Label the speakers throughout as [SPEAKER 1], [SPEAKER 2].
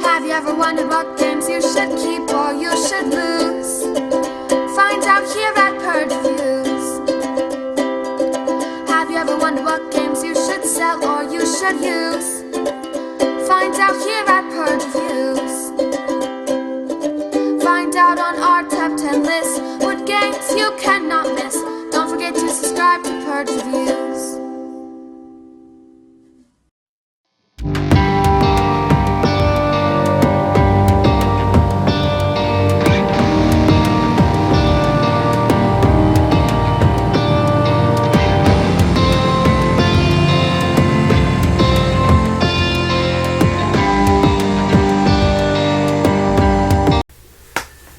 [SPEAKER 1] Have you ever wondered what games you should keep or you should lose? Find out here at Purge Reviews. Have you ever wondered what games you should sell or you should use? Find out here at Purge Reviews. Find out on our top 10 list what games you cannot miss. Don't forget to subscribe to Purge Reviews.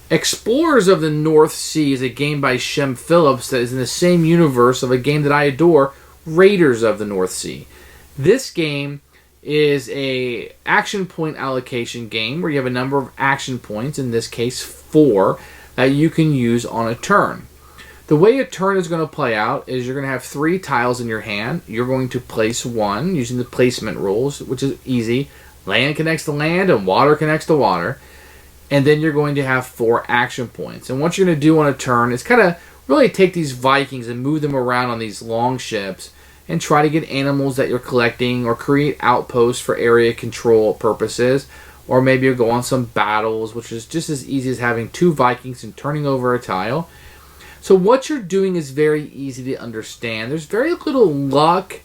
[SPEAKER 2] Explorers of the North Sea is a game by Shem Phillips that is in the same universe of a game that I adore, Raiders of the North Sea. This game is a action point allocation game where you have a number of action points, in this case 4, that you can use on a turn. The way a turn is going to play out is you're going to have 3 tiles in your hand. You're going to place one using the placement rules, which is easy. Land connects to land and water connects to water. And then you're going to have 4 action points. And what you're going to do on a turn is kind of really take these Vikings and move them around on these long ships and try to get animals that you're collecting or create outposts for area control purposes. Or maybe you'll go on some battles, which is just as easy as having 2 Vikings and turning over a tile. So what you're doing is very easy to understand. There's very little luck.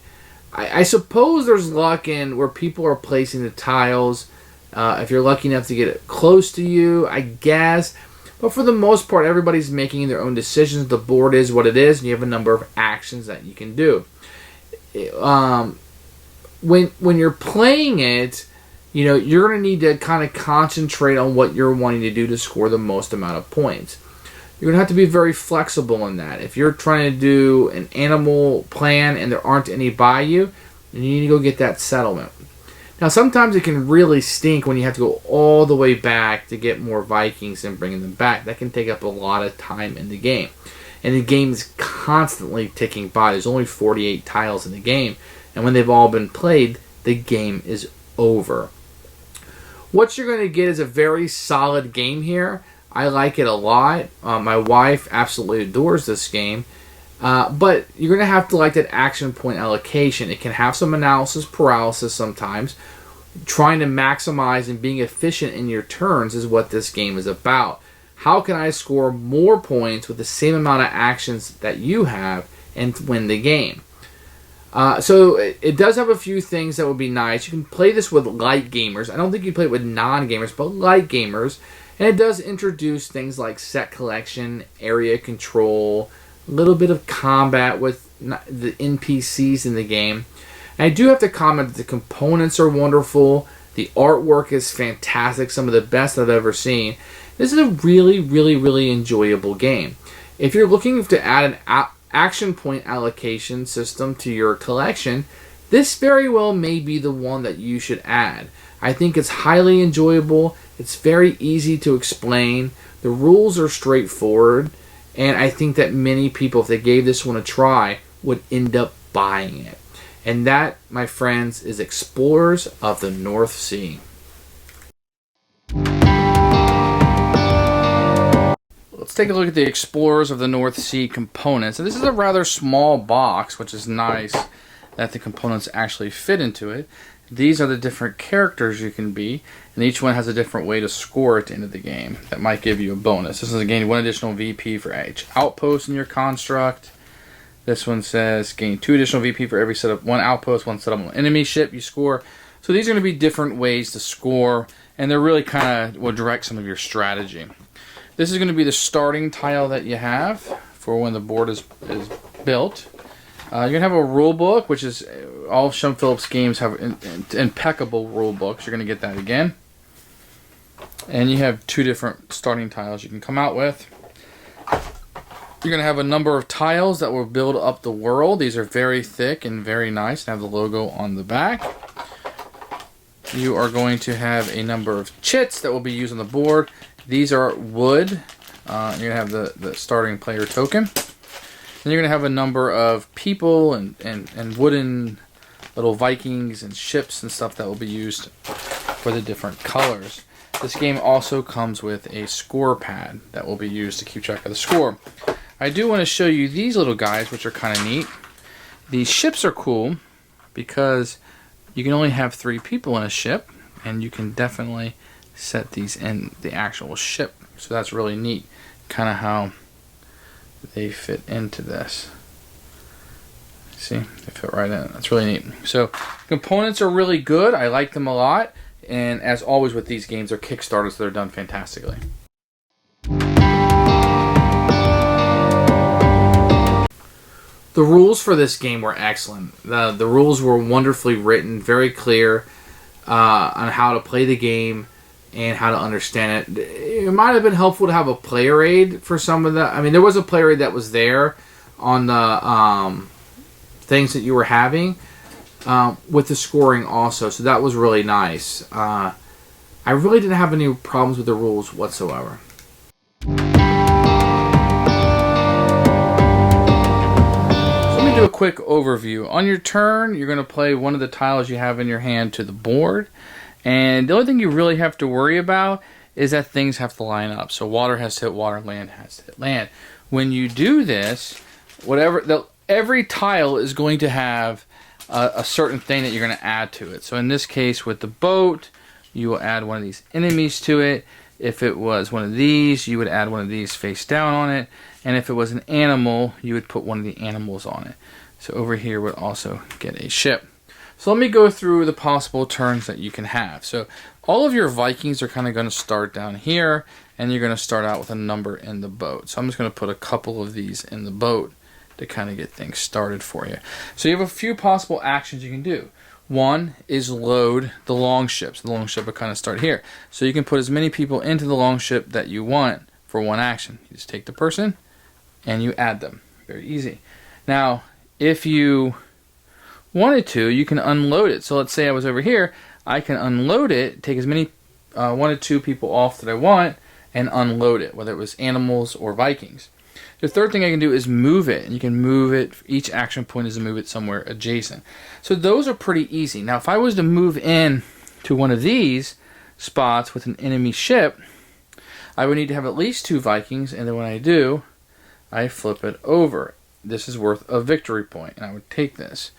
[SPEAKER 2] I suppose there's luck in where people are placing the tiles. If you're lucky enough to get it close to you, I guess. But for the most part, everybody's making their own decisions. The board is what it is, and you have a number of actions that you can do. When you're playing it, you know, you're going to need to kind of concentrate on what you're wanting to do to score the most amount of points. You're going to have to be very flexible in that. If you're trying to do an animal plan and there aren't any by you, then you need to go get that settlement. Now, sometimes it can really stink when you have to go all the way back to get more Vikings and bringing them back. That can take up a lot of time in the game. And the game is constantly ticking by. There's only 48 tiles in the game. And when they've all been played, the game is over. What you're going to get is a very solid game here. I like it a lot. My wife absolutely adores this game. But you're going to have to like that action point allocation. It can have some analysis paralysis sometimes. Trying to maximize and being efficient in your turns is what this game is about. How can I score more points with the same amount of actions that you have and win the game? So it does have a few things that would be nice. You can play this with light gamers. I don't think you play it with non-gamers, but light gamers. And it does introduce things like set collection, area control, a little bit of combat with the NPCs in the game. And I do have to comment that the components are wonderful. The artwork is fantastic, some of the best I've ever seen. This is a really, really, really enjoyable game. If you're looking to add an action point allocation system to your collection, this very well may be the one that you should add. I think it's highly enjoyable. It's very easy to explain. The rules are straightforward. And I think that many people, if they gave this one a try, would end up buying it. And that, my friends, is Explorers of the North Sea. Let's take a look at the Explorers of the North Sea components. And this is a rather small box, which is nice that the components actually fit into it. These are the different characters you can be, and each one has a different way to score at the end of the game that might give you a bonus. This is again 1 additional VP for each outpost in your construct. This one says gain 2 additional VP for every set of 1 outpost, 1 settlement enemy ship you score. So these are going to be different ways to score, and they're really kind of will direct some of your strategy. This is going to be the starting tile that you have for when the board is built. You're going to have a rule book, which is all Shem Phillips games have impeccable rule books. You're going to get that again. And you have 2 different starting tiles you can come out with. You're going to have a number of tiles that will build up the world. These are very thick and very nice and have the logo on the back. You are going to have a number of chits that will be used on the board. These are wood. You're going to have the starting player token. Then you're going to have a number of people and wooden little Vikings and ships and stuff that will be used for the different colors. This game also comes with a score pad that will be used to keep track of the score. I do want to show you these little guys, which are kind of neat. These ships are cool because you can only have 3 people in a ship, and you can definitely set these in the actual ship. So that's really neat, kind of how they fit into this. See, they fit right in. That's really neat. So components are really good. I like them a lot. And as always with these games, they're Kickstarters, so they're done fantastically. The rules for this game were excellent. The rules were wonderfully written, very clear on how to play the game and how to understand it. It might have been helpful to have a player aid for some of the... I mean, there was a player aid that was there on the things that you were having with the scoring also, so that was really nice. I really didn't have any problems with the rules whatsoever. Do a quick overview. On your turn, you're going to play one of the tiles you have in your hand to the board, and the only thing you really have to worry about is that things have to line up. So water has to hit water, land has to hit land. When you do this, every tile is going to have a certain thing that you're going to add to it. So in this case, with the boat, you will add one of these enemies to it. If it was one of these, you would add one of these face down on it. And if it was an animal, you would put one of the animals on it. So over here would also get a ship. So let me go through the possible turns that you can have. So all of your Vikings are kind of going to start down here, and you're going to start out with a number in the boat. So I'm just going to put a couple of these in the boat to kind of get things started for you. So you have a few possible actions you can do. One is load the long ships. The long ship will kind of start here. So you can put as many people into the long ship that you want for one action. You just take the person and you add them. Very easy. Now, if you wanted to, you can unload it. So let's say I was over here. I can unload it, take as many 1 or 2 people off that I want, and unload it, whether it was animals or Vikings. The third thing I can do is move it, and you can move it. Each action point is to move it somewhere adjacent. So those are pretty easy. Now, if I was to move in to one of these spots with an enemy ship, I would need to have at least 2 Vikings, and then when I do, I flip it over. This is worth a victory point, and I would take this.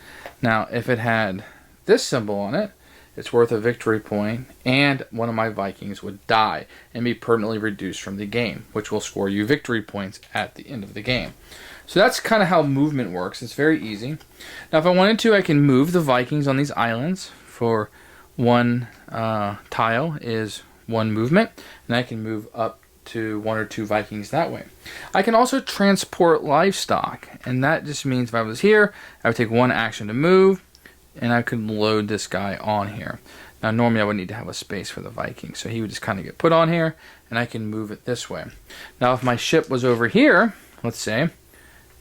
[SPEAKER 2] Now, if it had this symbol on it, it's worth a victory point, and one of my Vikings would die and be permanently reduced from the game, which will score you victory points at the end of the game. So that's kind of how movement works. It's very easy. Now, if I wanted to, I can move the Vikings on these islands. For one tile is 1 movement, and I can move up to 1 or 2 Vikings that way. I can also transport livestock, and that just means if I was here, I would take 1 action to move, and I could load this guy on here. Now normally I would need to have a space for the Viking, so he would just kind of get put on here, and I can move it this way. Now if my ship was over here, let's say,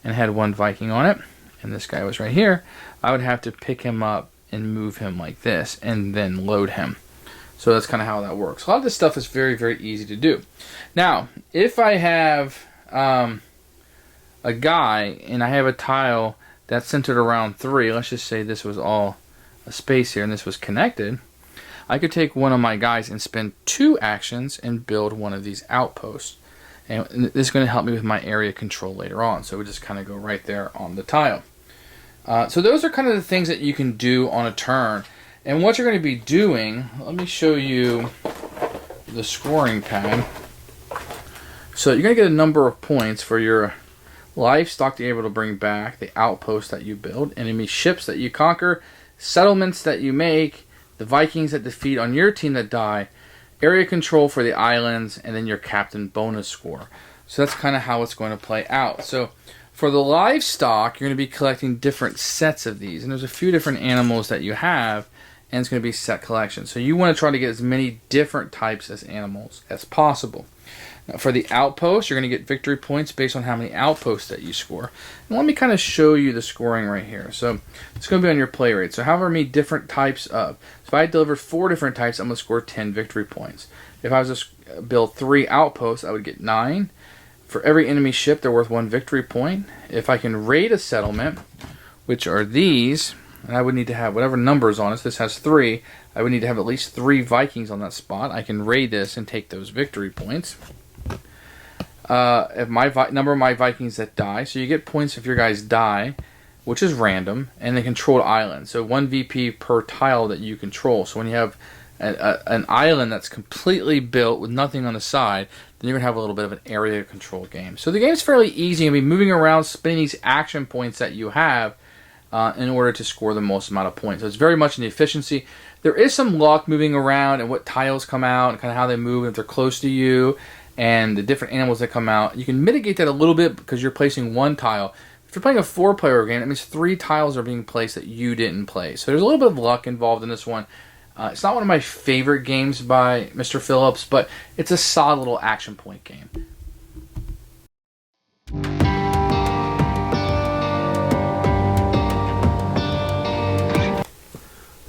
[SPEAKER 2] and had 1 Viking on it, and this guy was right here, I would have to pick him up and move him like this, and then load him. So that's kind of how that works. A lot of this stuff is very, very easy to do. Now, if I have a guy, and I have a tile that's centered around 3, let's just say this was all a space here and this was connected, I could take one of my guys and spend 2 actions and build one of these outposts. And this is going to help me with my area control later on. So we just kind of go right there on the tile. So those are kind of the things that you can do on a turn. And what you're going to be doing, let me show you the scoring pad. So you're going to get a number of points for your livestock that you're able to bring back, the outposts that you build, enemy ships that you conquer, settlements that you make, the Vikings that defeat on your team that die, area control for the islands, and then your captain bonus score. So that's kind of how it's going to play out. So for the livestock, you're going to be collecting different sets of these, and there's a few different animals that you have, and it's going to be set collection. So you want to try to get as many different types of animals as possible. Now for the outposts, you're going to get victory points based on how many outposts that you score. And let me kind of show you the scoring right here. So it's going to be on your play rate. So however many different types of. So if I deliver 4 different types, I'm going to score 10 victory points. If I was to build 3 outposts, I would get 9. For every enemy ship, they're worth 1 victory point. If I can raid a settlement, which are these, and I would need to have whatever numbers on it. This has 3. I would need to have at least 3 Vikings on that spot. I can raid this and take those victory points. If my number of my Vikings that die, so you get points if your guys die, which is random, and they controlled island. So 1 VP per tile that you control. So when you have an island that's completely built with nothing on the side, then you're going to have a little bit of an area control game. So the game's fairly easy. You'll be moving around, spending these action points that you have in order to score the most amount of points. So it's very much in the efficiency. There is some luck moving around and what tiles come out and kind of how they move if they're close to you and the different animals that come out. You can mitigate that a little bit because you're placing 1 tile. If you're playing a 4-player game, that means 3 tiles are being placed that you didn't play. So there's a little bit of luck involved in this one. It's not one of my favorite games by Mr. Phillips, but it's a solid little action point game.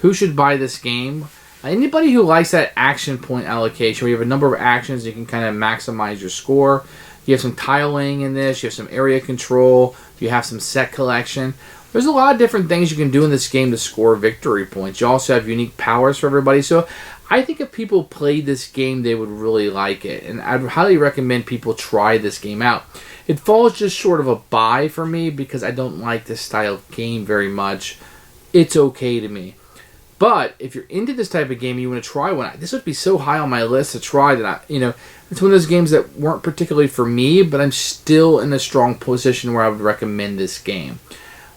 [SPEAKER 2] Who should buy this game? Anybody who likes that action point allocation, where you have a number of actions, you can kind of maximize your score. You have some tiling in this, you have some area control, you have some set collection. There's a lot of different things you can do in this game to score victory points. You also have unique powers for everybody. So I think if people played this game, they would really like it. And I'd highly recommend people try this game out. It falls just short of a buy for me because I don't like this style of game very much. It's okay to me. But if you're into this type of game and you want to try one, this would be so high on my list to try that it's one of those games that weren't particularly for me, but I'm still in a strong position where I would recommend this game.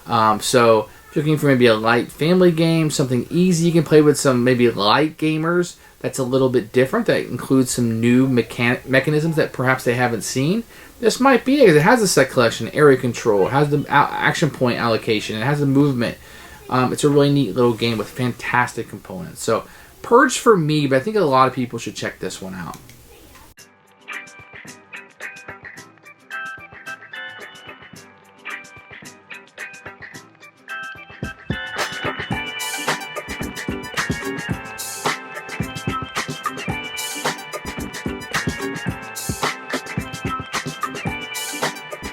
[SPEAKER 2] So if you're looking for maybe a light family game, something easy you can play with some maybe light gamers that's a little bit different, that includes some new mechanisms that perhaps they haven't seen, this might be it because it has a set collection, area control, it has the action point allocation, it has the movement. It's a really neat little game with fantastic components. So Purge for me, but I think a lot of people should check this one out.